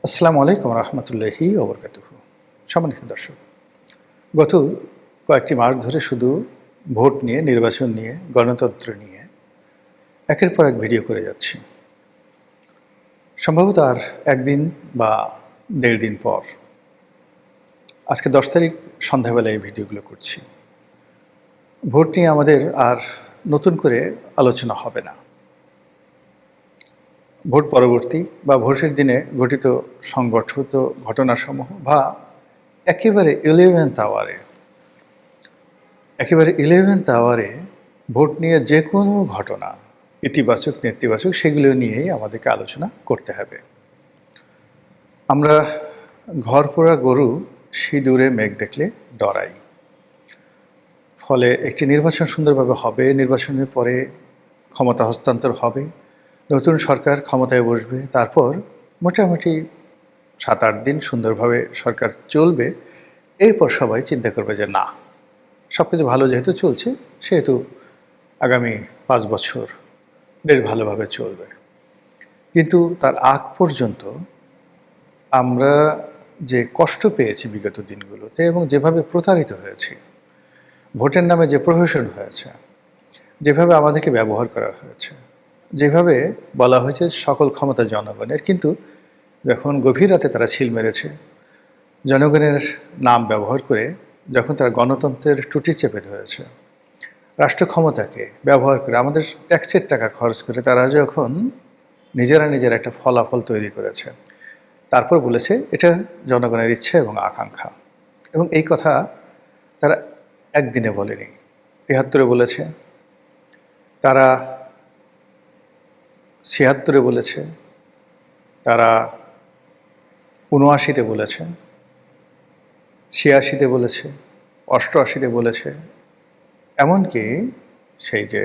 আসসালামু আলাইকুম রহমতুল্লাহি ওবরকাতুহু। সম্মানিত দর্শক, গত কয়েকটি মাস ধরে শুধু ভোট নিয়ে, নির্বাচন নিয়ে, গণতন্ত্র নিয়ে একের পর এক ভিডিও করে যাচ্ছি। সম্ভবত আর একদিন বা ১.৫ দিন পর, আজকে ১০ তারিখ সন্ধ্যাবেলায় এই ভিডিওগুলো করছি। ভোট নিয়ে আমাদের আর নতুন করে আলোচনা হবে না। ভোট পরবর্তী বা ভোটের দিনে ঘটিত সংগঠিত ঘটনাসমূহ বা একেবারে 11th আওয়ারে ভোট নিয়ে যে কোনো ঘটনা, ইতিবাচক নেতিবাচক, সেগুলো নিয়েই আমাদেরকে আলোচনা করতে হবে। আমরা ঘর পোড়া গরু সিঁদুরে মেঘ দেখলে ডরাই। ফলে একটি নির্বাচন সুন্দরভাবে হবে, নির্বাচনের পরে ক্ষমতা হস্তান্তর হবে, নতুন সরকার ক্ষমতায় বসবে, তারপর মোটামুটি ৭-৮ দিন সুন্দরভাবে সরকার চলবে। এরপর সবাই চিন্তা করবে যে না, সব কিছু ভালো যেহেতু চলছে, সেহেতু আগামী ৫ বছর বেশ ভালোভাবে চলবে। কিন্তু তার আগ পর্যন্ত আমরা যে কষ্ট পেয়েছি বিগত দিনগুলোতে এবং যেভাবে প্রতারিত হয়েছি, ভোটের নামে যে প্রহসন হয়েছে, যেভাবে আমাদেরকে ব্যবহার করা হয়েছে, যেভাবে বলা হয়েছে সকল ক্ষমতা জনগণের, কিন্তু যখন গভীর রাতে তারা ছিল মেরেছে, জনগণের নাম ব্যবহার করে যখন তারা গণতন্ত্রের টুটি চেপে ধরেছে, রাষ্ট্র ক্ষমতাকে ব্যবহার করে আমাদের ট্যাক্সের টাকা খরচ করে তারা যখন নিজেরা একটা ফলাফল তৈরি করেছে, তারপর বলেছে এটা জনগণের ইচ্ছা এবং আকাঙ্ক্ষা। এবং এই কথা তারা একদিনে বলেনি, ৭৩-এ বলেছে, তারা ৭৬-এ বলেছে, তারা ৭৯-তে বলেছে, ৮৬-তে বলেছে, ৮৮-তে বলেছে, এমনকি সেই যে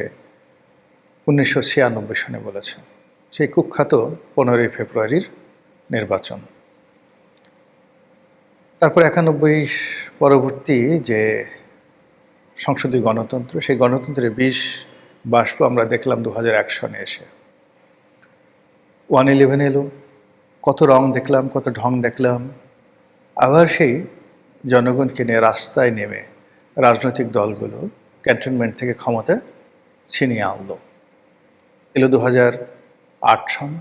১৯৯৬ সনে বলেছে, সেই কুখ্যাত ১৫ই ফেব্রুয়ারির নির্বাচন। তারপর ৯১ পরবর্তী যে সংসদীয় গণতন্ত্র, সেই গণতন্ত্রের বিষ বাষ্প আমরা দেখলাম ২০০১ সনে এসে। 111 এলো, কত রং দেখলাম, কত ঢং দেখলাম। আবার সেই জনগণকে নিয়ে রাস্তায় নেমে রাজনৈতিক দলগুলো ক্যান্টনমেন্ট থেকে ক্ষমতা ছিনিয়ে আনলো। এলো ২০০৮ সন।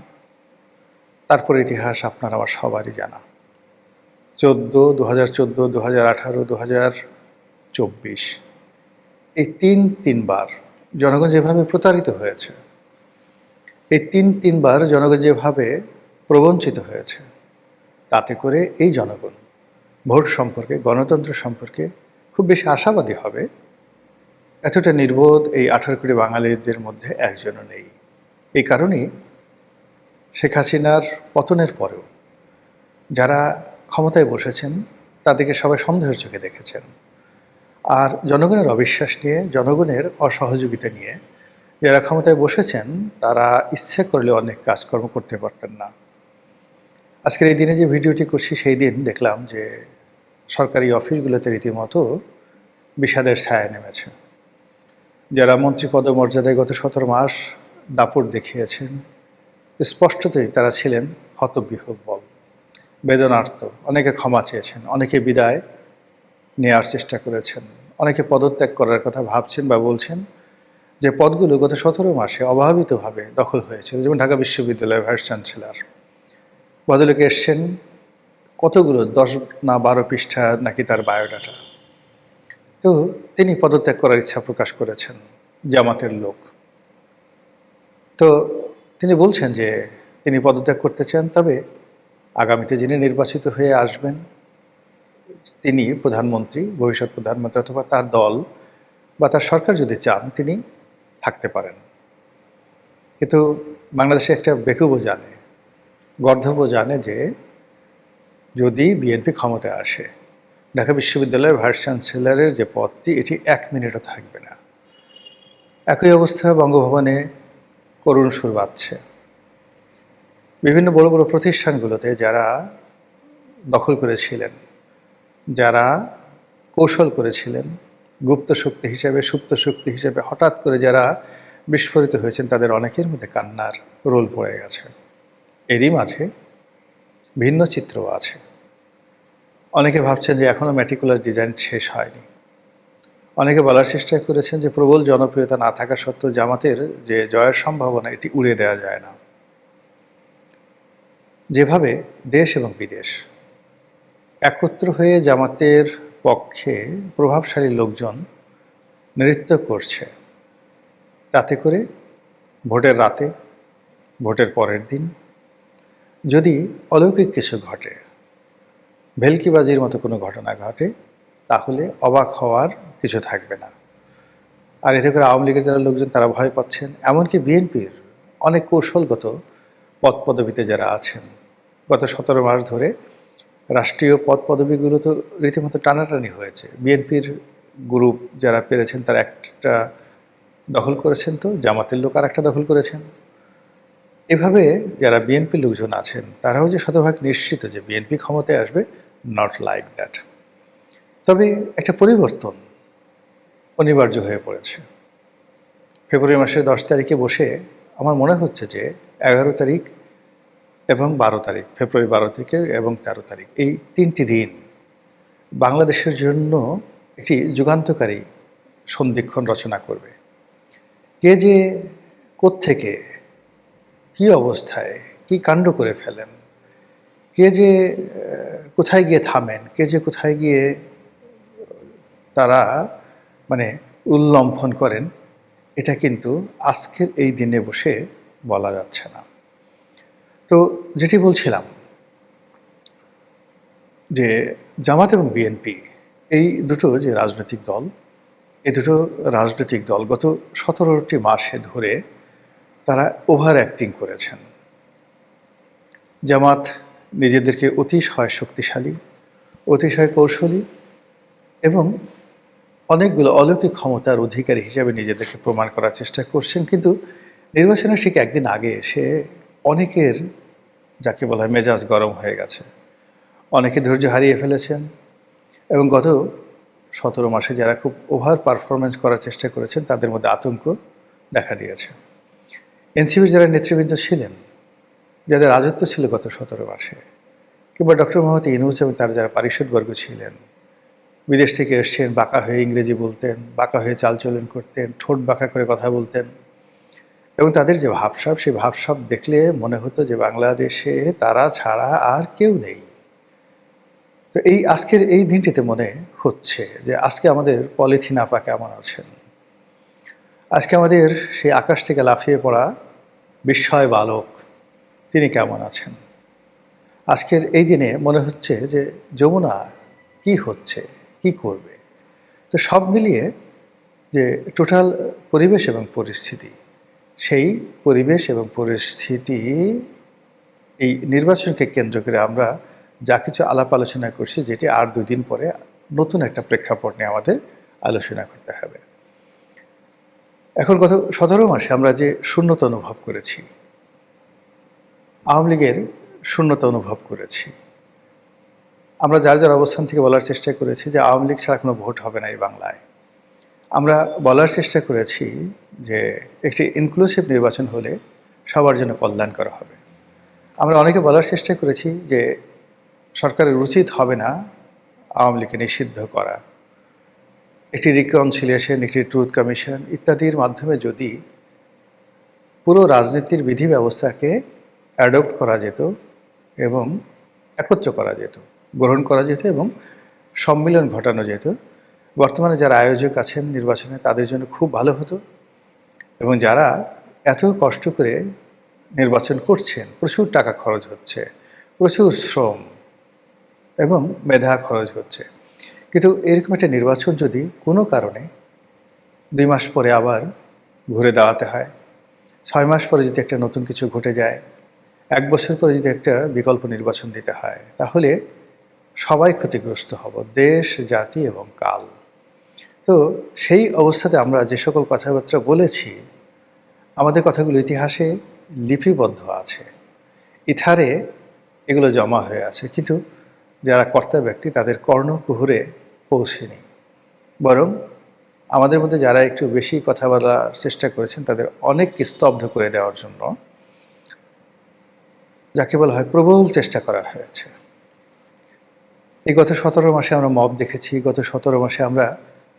তারপর ইতিহাস আপনার আমার সবারই জানা। ২০১৪, ২০১৮, ২০২৪, এই তিনবার জনগণ যেভাবে প্রতারিত হয়েছে, এই তিনবার জনগণ যেভাবে প্রবঞ্চিত হয়েছে, তাতে করে এই জনগণ ভোট সম্পর্কে, গণতন্ত্র সম্পর্কে খুব বেশি আশাবাদী হবে এতটা নির্বোধ এই ১৮ কোটি বাঙালিদের মধ্যে একজনও নেই। এই কারণেই শেখ হাসিনার পতনের পরেও যারা ক্ষমতায় বসেছেন তাদেরকে সবাই সন্দেহের চোখে দেখেছেন। আর জনগণের অবিশ্বাস নিয়ে, জনগণের অসহযোগিতা নিয়ে যারা ক্ষমতায় বসেছেন, তারা ইচ্ছে করলে অনেক কাজকর্ম করতে পারতেন না। আজকের এই দিনে যে ভিডিওটি করছি, সেই দিন দেখলাম যে সরকারি অফিসগুলোতে রীতিমতো বিষাদের ছায়া নেমেছে। যারা মন্ত্রী পদমর্যাদায় গত ১৭ মাস দাপট দেখিয়েছেন, স্পষ্টতই তারা ছিলেন হতবিহ্বল, বেদনার্ত। অনেকে ক্ষমা চেয়েছেন, অনেকে বিদায় নেওয়ার চেষ্টা করেছেন, অনেকে পদত্যাগ করার কথা ভাবছেন বা বলছেন। যে পদগুলো গত ১৭ মাসে অভাবিতভাবে দখল হয়েছিল, যেমন ঢাকা বিশ্ববিদ্যালয়ের ভাইস চ্যান্সেলর, ভদ্রলোকে এসছেন, কতগুলো ১০ না ১২ পৃষ্ঠা নাকি তার বায়োডাটা। তো তিনি পদত্যাগ করার ইচ্ছা প্রকাশ করেছেন, জামাতের লোক। তো তিনি বলছেন যে তিনি পদত্যাগ করতে চান, তবে আগামীতে যিনি নির্বাচিত হয়ে আসবেন তিনি প্রধানমন্ত্রী, ভবিষ্যৎ প্রধানমন্ত্রী অথবা তার দল বা তার সরকার যদি চান তিনি থাকতে পারেন। কিন্তু বাংলাদেশে একটা বেকুবও জানে, গর্ধবও জানে যে যদি বিএনপি ক্ষমতায় আসে, ঢাকা বিশ্ববিদ্যালয়ের ভাইস চ্যান্সেলরের যে পদটি, এটি ১ মিনিটও থাকবে না। একই অবস্থা বঙ্গভবনে করুণ সুর বাজছে। বিভিন্ন বড় বড় প্রতিষ্ঠানগুলোতে যারা দখল করেছিলেন, যারা কৌশল করেছিলেন, গুপ্ত শক্তি হিসেবে, সুপ্ত শক্তি হিসেবে হঠাৎ করে যারা বিস্ফোরিত হয়েছেন, তাদের অনেকের মধ্যে কান্নার রোল পড়ে গেছে। এরই মাঝে ভিন্ন চিত্রও আছে। অনেকে ভাবছেন যে এখনও ম্যাটিকুলার ডিজাইন শেষ হয়নি। অনেকে বলার চেষ্টা করেছেন যে প্রবল জনপ্রিয়তা না থাকা সত্ত্বেও জামাতের যে জয়ের সম্ভাবনা এটি উড়িয়ে দেওয়া যায় না। যেভাবে দেশ এবং বিদেশ একত্র হয়ে জামাতের পক্ষে প্রভাবশালী লোকজন নৃত্য করছে, তাতে করে ভোটের রাতে, ভোটের পরের দিন যদি অলৌকিক কিছু ঘটে, ভেলকিবাজির মতো কোনো ঘটনা ঘটে, তাহলে অবাক হওয়ার কিছু থাকবে না। আর এতে করে আওয়ামী লীগের যারা লোকজন তারা ভয় পাচ্ছেন, এমনকি বিএনপির অনেক কৌশলগত পদ পদবিতে যারা আছেন, গত 17 মাস ধরে রাষ্ট্রীয় পদ পদবিগুলো তো রীতিমতো টানাটানি হয়েছে। বিএনপির গ্রুপ যারা পেরেছেন তারা একটা দখল করেছেন, তো জামাতের লোক আর একটা দখল করেছেন। এভাবে যারা বিএনপির লোকজন আছেন তারাও যে শতভাগ নিশ্চিত যে বিএনপি ক্ষমতায় আসবে, নট লাইক দ্যাট। তবে একটা পরিবর্তন অনিবার্য হয়ে পড়েছে। ফেব্রুয়ারি মাসের 10 তারিখে বসে আমার মনে হচ্ছে যে 11 তারিখ এবং 12 তারিখ, ফেব্রুয়ারি 12 থেকে এবং 13 তারিখ, এই 3টি দিন বাংলাদেশের জন্য একটি যুগান্তকারী সন্ধিক্ষণ রচনা করবে। কে যে কোত্থেকে কী অবস্থায় কী কাণ্ড করে ফেলেন, কে যে কোথায় গিয়ে থামেন, কে যে কোথায় গিয়ে তারা মানে উল্লম্ফন করেন, এটা কিন্তু আজকের এই দিনে বসে বলা যাচ্ছে না। তো যেটি বলছিলাম যে জামাত এবং বিএনপি এই দুটো যে রাজনৈতিক দল, এই দুটো রাজনৈতিক দল গত 17টি মাসে ধরে তারা ওভার অ্যাক্টিং করেছেন। জামাত নিজেদেরকে অতিশয় শক্তিশালী, অতিশয় কৌশলী এবং অনেকগুলো অলৌকিক ক্ষমতার অধিকারী হিসেবে নিজেদেরকে প্রমাণ করার চেষ্টা করছেন, কিন্তু নির্বাচনের ঠিক একদিন আগে এসে অনেকের, যাকে বলা হয়, মেজাজ গরম হয়ে গেছে। অনেকে ধৈর্য হারিয়ে ফেলেছেন এবং গত 17 মাসে যারা খুব ওভার পারফরমেন্স করার চেষ্টা করেছেন তাদের মধ্যে আতঙ্ক দেখা দিয়েছে। এনসিপির যারা নেতৃবৃন্দ ছিলেন, যাদের রাজত্ব ছিল গত 17 মাসে, কিংবা ডক্টর মোহাম্মদ ইউনূস এবং তার যারা পারিষদবর্গ ছিলেন, বিদেশ থেকে এসছেন, বাঁকা হয়ে ইংরেজি বলতেন, বাঁকা হয়ে চালচলন করতেন, ঠোঁট বাঁকা করে কথা বলতেন, এবং তাদের যে ভাবসাব, সেই ভাবসাব দেখলে মনে হতো যে বাংলাদেশে তারা ছাড়া আর কেউ নেই। তো এই আজকের এই দিনটিতে মনে হচ্ছে যে আজকে আমাদের পলিথিন আপা কেমন আছেন, আজকে আমাদের সেই আকাশ থেকে লাফিয়ে পড়া বিস্ময় বালক তিনি কেমন আছেন। আজকের এই দিনে মনে হচ্ছে যে যমুনা কি হচ্ছে, কি করবে। তো সব মিলিয়ে যে টোটাল পরিবেশ এবং পরিস্থিতি, সেই পরিবেশ এবং পরিস্থিতি এই নির্বাচনকে কেন্দ্র করে আমরা যা কিছু আলাপ আলোচনা করছি, যেটি আর 2 দিন পরে নতুন একটা প্রেক্ষাপট নিয়ে আমাদের আলোচনা করতে হবে। এখন গত 17 মাসে আমরা যে শূন্যতা অনুভব করেছি, আওয়ামী লীগের শূন্যতা অনুভব করেছি, আমরা যার যার অবস্থান থেকে বলার চেষ্টা করেছি যে আওয়ামী লীগ ছাড়া কোনো ভোট হবে না এই বাংলায়। আমরা বলার চেষ্টা করেছি যে একটি ইনক্লুসিভ নির্বাচন হলে সবার জন্য কল্যাণ করা হবে। আমরা অনেকে বলার চেষ্টা করেছি যে সরকারের উচিত হবে না আওয়ামী লীগকে নিষিদ্ধ করা, একটি রিকনসিলিয়েশন, একটি ট্রুথ কমিশন ইত্যাদির মাধ্যমে যদি পুরো রাজনীতির বিধি ব্যবস্থাকে অ্যাডপ্ট করা যেত এবং একত্র করা যেত, গ্রহণ করা যেত এবং সম্মিলন ঘটানো যেত, বর্তমানে যারা আয়োজক আছেন নির্বাচনে তাদের জন্য খুব ভালো হতো। এবং যারা এত কষ্ট করে নির্বাচন করছেন, প্রচুর টাকা খরচ হচ্ছে, প্রচুর শ্রম এবং মেধা খরচ হচ্ছে, কিন্তু এরকম একটা নির্বাচন যদি কোনো কারণে 2 মাস পরে আবার ঘুরে দাঁড়াতে হয়, 6 মাস পরে যদি একটা নতুন কিছু ঘটে যায়, 1 বছর পরে যদি একটা বিকল্প নির্বাচন দিতে হয়, তাহলে সবাই ক্ষতিগ্রস্ত হব, দেশ, জাতি এবং কাল। তো সেই অবস্থাতে আমরা যে সকল কথাবার্তা বলেছি, আমাদের কথাগুলো ইতিহাসে লিপিবদ্ধ আছে, ইথারে এগুলো জমা হয়ে আছে, কিন্তু যারা কর্তা ব্যক্তি তাদের কর্ণকুহরে পৌঁছেনি। বরং আমাদের মধ্যে যারা একটু বেশি কথা বলার চেষ্টা করেছেন তাদের অনেককে স্তব্ধ করে দেওয়ার জন্য যাকে বলা হয় প্রবল চেষ্টা করা হয়েছে। এই গত ১৭ মাসে আমরা মব দেখেছি, গত ১৭ মাসে আমরা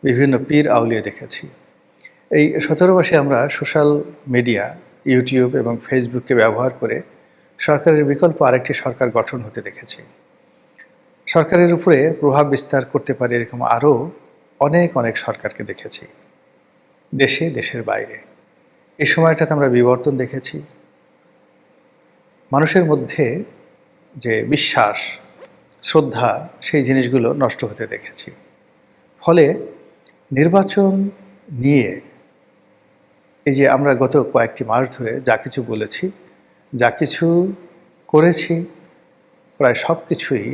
বিভিন্ন পীর আউলিয়া দেখেছি। এই ১৭ মাসে আমরা সোশ্যাল মিডিয়া, ইউটিউব এবং ফেসবুককে ব্যবহার করে সরকারের বিকল্প আরেকটি সরকার গঠন হতে দেখেছি। সরকারের উপরে প্রভাব বিস্তার করতে পারে এরকম আরও অনেক অনেক সরকারকে দেখেছি, দেশে, দেশের বাইরে। এই সময়টাতে আমরা বিবর্তন দেখেছি। মানুষের মধ্যে যে বিশ্বাস, শ্রদ্ধা, সেই জিনিসগুলো নষ্ট হতে দেখেছি। ফলে নির্বাচন নিয়ে এই যে আমরা গত কয়েকটি মাস ধরে যা কিছু বলেছি, যা কিছু করেছি, প্রায় সব কিছুই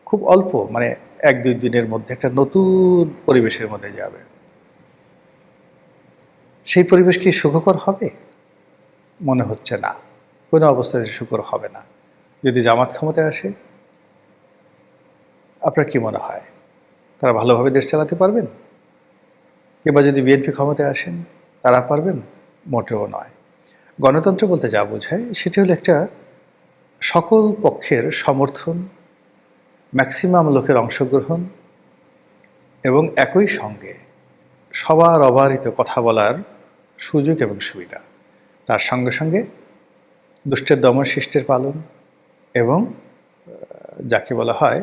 খুব অল্প, মানে ১-২ দিনের মধ্যে একটা নতুন পরিবেশের মধ্যে যাবে। সেই পরিবেশ কি সুখকর হবে? মনে হচ্ছে না, কোনো অবস্থাতে সুখকর হবে না। যদি জামাত ক্ষমতায় আসে, আপনার কি মনে হয় তারা ভালোভাবে দেশ চালাতে পারবেন? কিংবা যদি বিএনপি ক্ষমতায় আসেন, তারা পারবেন? মোটেও নয়। গণতন্ত্র বলতে যা বোঝায় সেটি হলো একটা সকল পক্ষের সমর্থন, ম্যাক্সিমাম লোকের অংশগ্রহণ এবং একই সঙ্গে সবার অবারিত কথা বলার সুযোগ এবং সুবিধা। তার সঙ্গে সঙ্গে দুষ্টের দমন শিষ্টের পালন এবং যাকে বলা হয়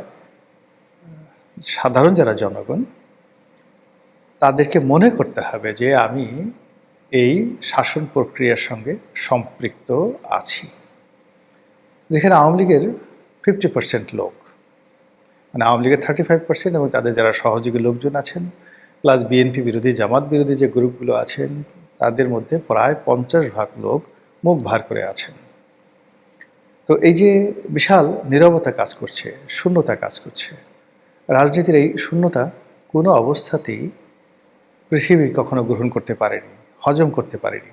সাধারণ যারা জনগণ, তাদেরকে মনে করতে হবে যে আমি এই শাসন প্রক্রিয়ার সঙ্গে সম্পৃক্ত আছি। যেখানে আওয়ামী লীগের 50% লোক, মানে আওয়ামী লীগের 35% এবং তাদের যারা সহযোগী লোকজন আছেন, প্লাস বিএনপি বিরোধী, জামাত বিরোধী যে গ্রুপগুলো আছেন, তাদের মধ্যে প্রায় 50% লোক মুখ ভার করে আছেন। তো এই যে বিশাল নীরবতা কাজ করছে, শূন্যতা কাজ করছে, রাজনীতির এই শূন্যতা কোনো অবস্থাতেই পৃথিবী কখনো গ্রহণ করতে পারেনি, হজম করতে পারেনি।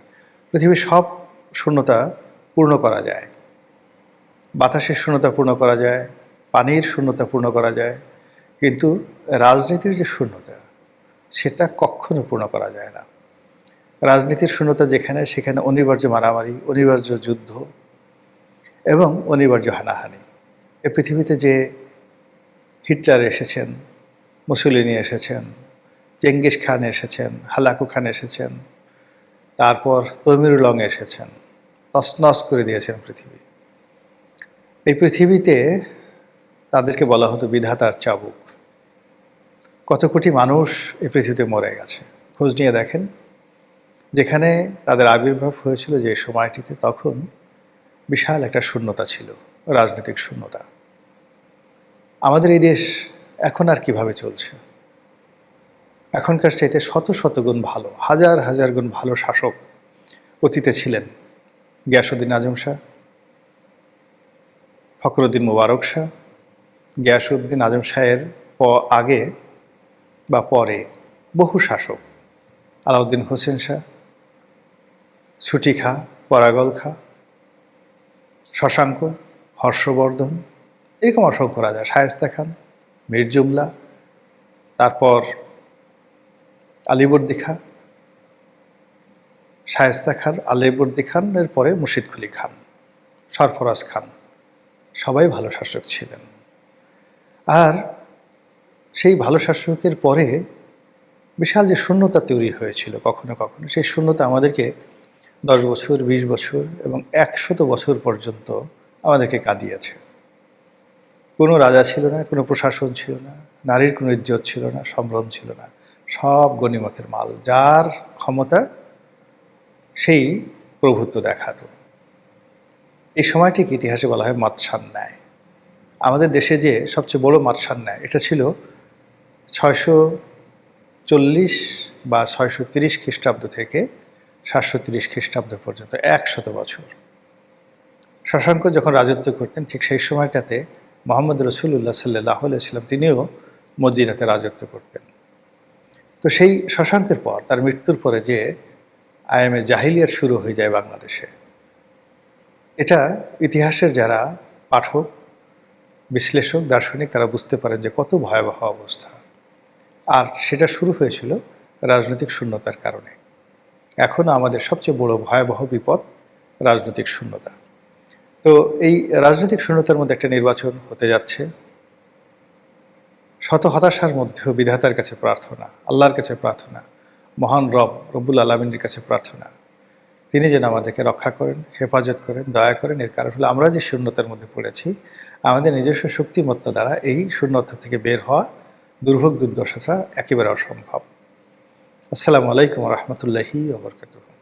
পৃথিবীর সব শূন্যতা পূর্ণ করা যায়, বাতাসের শূন্যতা পূর্ণ করা যায়, পানির শূন্যতা পূর্ণ করা যায়, কিন্তু রাজনীতির যে শূন্যতা, সেটা কখনো পূর্ণ করা যায় না। রাজনীতির শূন্যতা যেখানে, সেখানে অনিবার্য মারামারি, অনিবার্য যুদ্ধ এবং অনিবার্য হানাহানি। এ পৃথিবীতে যে হিটলার এসেছেন, মুসোলিনি এসেছেন, চেঙ্গিস খান এসেছেন, হালাকু খান এসেছেন, তারপর তৈমুরুল লং এসেছেন, তছনছ করে দিয়েছেন পৃথিবী। এই পৃথিবীতে তাদেরকে বলা হতো বিধাতার চাবুক। কত কোটি মানুষ এই পৃথিবীতে মরে গেছে, খোঁজ নিয়ে দেখেন। যেখানে তাদের আবির্ভাব হয়েছিল যে সময়টিতে, তখন বিশাল একটা শূন্যতা ছিল, রাজনৈতিক শূন্যতা। আমাদের এই দেশ এখন আর কিভাবে চলছে? এখনকার চাইতে শত শত গুণ ভালো, হাজার হাজার গুণ ভালো শাসক অতীতে ছিলেন। গিয়াসউদ্দিন আজম শাহ, ফখরুদ্দিন মোবারক শাহ, গিয়াসউদ্দিন আজম শাহের আগে বা পরে বহু শাসক, আলাউদ্দিন হোসেন শাহ, ছুটি খাঁ, পরাগল খাঁ, শশাঙ্ক, হর্ষবর্ধন, এরকম অসংখ্য রাজা, শায়েস্তা খান, মীর জুমলা, তারপর আলীবর্দী খাঁ, শায়েস্তা খান, আলীবর্দী খানের পরে মুর্শিদ কুলি খান, সরফরাজ খান, সবাই ভালো শাসক ছিলেন। আর সেই ভালো শাসকের পরে বিশাল যে শূন্যতা তৈরি হয়েছিল কখনো কখনো, সেই শূন্যতা আমাদেরকে 10 বছর, 20 বছর এবং 100 বছর পর্যন্ত আমাদেরকে কাঁদিয়েছে। কোনো রাজা ছিল না, কোনো প্রশাসন ছিল না, নারীর কোনো ইজ্জত ছিল না, সম্ভ্রম ছিল না, সব গনিমতের মাল। যার ক্ষমতা সেই প্রভুত্ব দেখাতো। এই সময়টিকে ইতিহাসে বলা হয় মাৎসান্যায়। আমাদের দেশে যে সবচেয়ে বড় মাৎসান্যায়, এটা ছিল 640 বা 630 খ্রিস্টাব্দ থেকে 730 খ্রিস্টাব্দ পর্যন্ত 100 বছর। শশাঙ্ক যখন রাজত্ব করতেন, ঠিক সেই সময়টাতে মোহাম্মদ রসুল্লাহ সাল্লাল্লাহু আলাইহি ওয়াসাল্লাম তিনিও মদিনাতে রাজত্ব করতেন। তো সেই শশাঙ্কের পর, তার মৃত্যুর পরে যে আইএমএ জাহিলিয়াত শুরু হয়ে যায় বাংলাদেশে, এটা ইতিহাসের যারা পাঠক, বিশ্লেষক, দার্শনিক, তারা বুঝতে পারেন যে কত ভয়াবহ অবস্থা। আর সেটা শুরু হয়েছিল রাজনৈতিক শূন্যতার কারণে। এখনও আমাদের সবচেয়ে বড় ভয়াবহ বিপদ রাজনৈতিক শূন্যতা। তো এই রাজনৈতিক শূন্যতার মধ্যে একটা নির্বাচন হতে যাচ্ছে। শত হতাশার মধ্যেও বিধাতার কাছে প্রার্থনা, আল্লাহর কাছে প্রার্থনা, মহান রব্বুল আলমিনের কাছে প্রার্থনা, তিনি যেন আমাদেরকে রক্ষা করেন, হেফাজত করেন, দয়া করেন। এর কারণ হলো আমরা যে শূন্যতার মধ্যে পড়েছি, আমাদের নিজস্ব শক্তিমত্তা দ্বারা এই শূন্যতা থেকে বের হওয়া দুর্ভোগ দুর্দশা ছাড়া একেবারে অসম্ভব। আসসালামু আলাইকুম রহমতুল্লাহি ওয়া বারাকাতুহু।